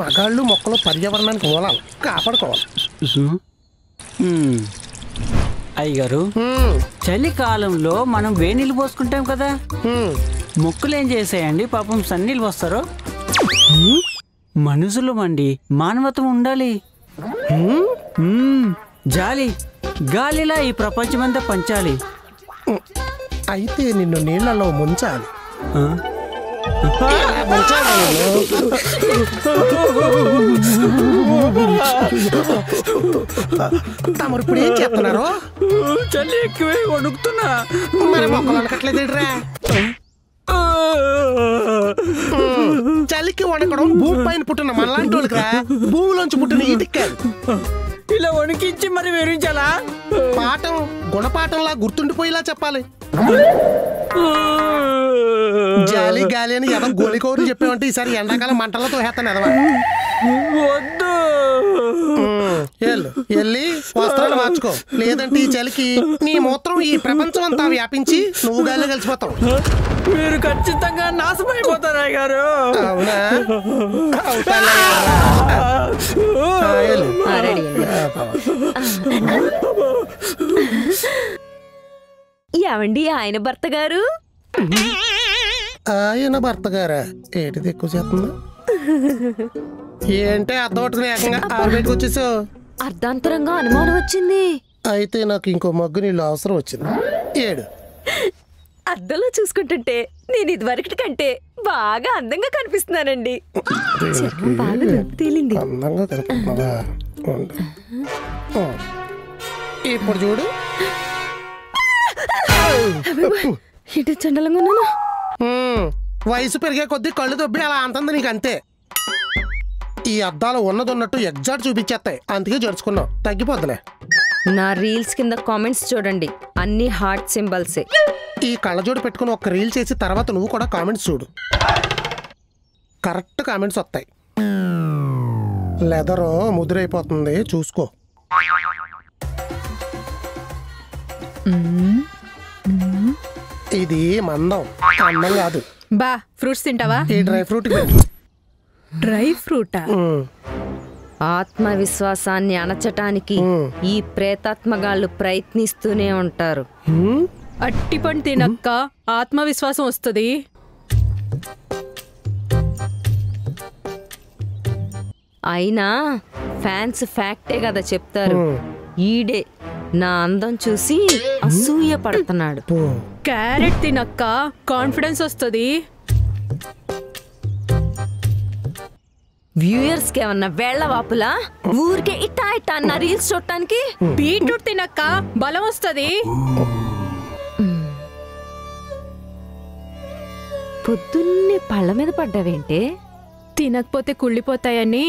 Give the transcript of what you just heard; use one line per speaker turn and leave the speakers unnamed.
మగాళ్ళు మొక్కలు పర్యావరణానికి మూలాలు కాపాడుకోవాలి.
అయ్యగారు, చలికాలంలో మనం వేనీళ్ళు పోసుకుంటాం కదా, మొక్కలు ఏం చేసాయండి పాపం సన్నీళ్ళు పోస్తారు? మనుషులు మండి మానవత్వం ఉండాలి. జాలి గాలిలా ఈ ప్రపంచమంతా పంచాలి.
అయితే నిన్ను నీళ్లలో ముంచాలి. తమరు ఇప్పుడు ఏం చేస్తున్నారు?
చలి ఎక్కువే వణుకుతున్నా.
మరి మొక్కలు అనకట్లేదురా? చలికి వణకడం భూమి పైన పుట్టిన మనలాంటి వాళ్ళకిరా, భూమిలోంచి పుట్టిన ఈటికి కాదు.
ఇలా వణికించి మరి వివరించాలా?
పాఠం గుణపాఠంలా గుర్తుండిపోయేలా చెప్పాలి. జాలి గాలి అని ఎద గోలికోరు చెప్పామంటే ఈసారి ఎండాకాలం మంటలతో హేస్తాను ఎదవా.
వద్దు,
వెళ్ళి వస్త్రాలు మార్చుకో, లేదంటే ఈ చలికి నీ మూత్రం ఈ ప్రపంచం అంతా వ్యాపించి నువ్వు గాలిలో కలిసిపోతావు.
మీరు ఖచ్చితంగా నాశమైపోతారా గారు?
అవునా?
ఏమండి ఆయన భర్త గారు?
ఆయన భర్త గారా? ఏంటిది ఎక్కువ చేస్తుందా? ఏంటే అర్థం పట్టుకుని ఏకంగా ఆరుబయటకు వచ్చేసావు?
అర్ధాంతరంగా అనుమానం వచ్చింది.
అయితే నాకు ఇంకో మగ్గు నీళ్ళు అవసరం వచ్చింది. ఏడు
అద్దంలో చూసుకుంటుంటే నేను ఇదివరకటి కంటే బాగా అందంగా కనిపిస్తున్నానండి. బాగా తేలింది.
అందంగా కనిపిస్తున్నావా? ఇప్పుడు చూడు.
ఇటు చండలంగా ఉన్నాను.
వయసు పెరిగే కొద్దీ కళ్ళు దొబ్బి అలా అంటుంది నీకు, అంతే. ఈ అద్దాలు ఉన్నదన్నట్టు ఎగ్జాక్ట్ చూపించేస్తాయి, అందుకే జరుచుకున్నావు. తగ్గిపోద్దులే.
నా రీల్స్ కింద కామెంట్స్ చూడండి, అన్ని హార్ట్ సింబల్సే.
ఈ కళ్ళజోడు పెట్టుకుని ఒక రీల్ చేసి తర్వాత నువ్వు కూడా కామెంట్స్ చూడు, కరెక్ట్ కామెంట్స్ వస్తాయి. లెదరు ముద్రైపోతుంది, చూసుకో. ఇది మందం, అందం కాదు.
బా ఫ్రూట్స్ తింటావా?
ఈ డ్రై ఫ్రూట్.
డ్రై ఫ్రూటా?
ఆత్మవిశ్వాసాన్ని అణచటానికి ఈ ప్రేతాత్మగాళ్ళు ప్రయత్నిస్తూనే ఉంటారు.
అట్టి పండు తినక్క ఆత్మవిశ్వాసం వస్తుంది.
అయినా ఫ్యాన్స్ ఫ్యాక్టే కదా చెప్తారు. ఈడే నా అందం చూసి అసూయ పడుతున్నాడు.
క్యారెట్ తినక్క కాన్ఫిడెన్స్ వస్తుంది.
వ్యూయర్స్ కి ఏమన్నా వేళ్ల వాపులా? ఊరికే ఇట్టా ఇట్టా అన్న రీల్స్ చూడటానికి.
బీట్రూట్ తినక్క బలం వస్తుంది.
పొద్దున్నే పళ్ళ మీద పడ్డావేంటే?
తినకపోతే కుళ్ళిపోతాయని